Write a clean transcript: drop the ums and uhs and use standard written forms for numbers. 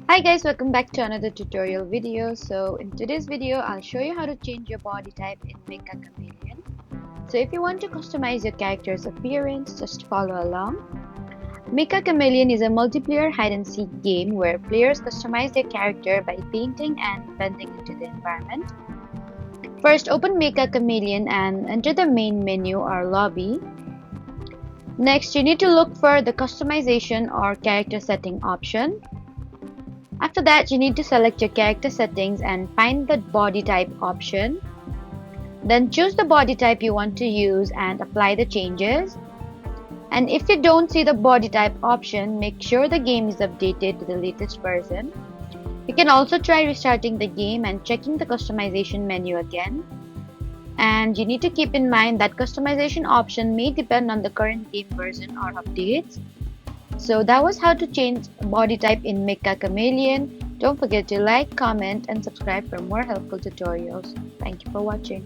Hi guys, welcome back to another tutorial video. So in today's video, I'll show you how to change your body type in Meccha Chameleon. So if you want to customize your character's appearance, just follow along. Meccha Chameleon is a multiplayer hide-and-seek game where players customize their character by painting and blending into the environment. First, open Meccha Chameleon and enter the main menu or lobby. Next, you need to look for the customization or character setting option. After that, you need to select your character settings and find the body type option. Then choose the body type you want to use and apply the changes. And if you don't see the body type option, make sure the game is updated to the latest version. You can also try restarting the game and checking the customization menu again. And you need to keep in mind that customization option may depend on the current game version or updates. So that was how to change body type in Meccha Chameleon. Don't forget to like, comment, and subscribe for more helpful tutorials. Thank you for watching.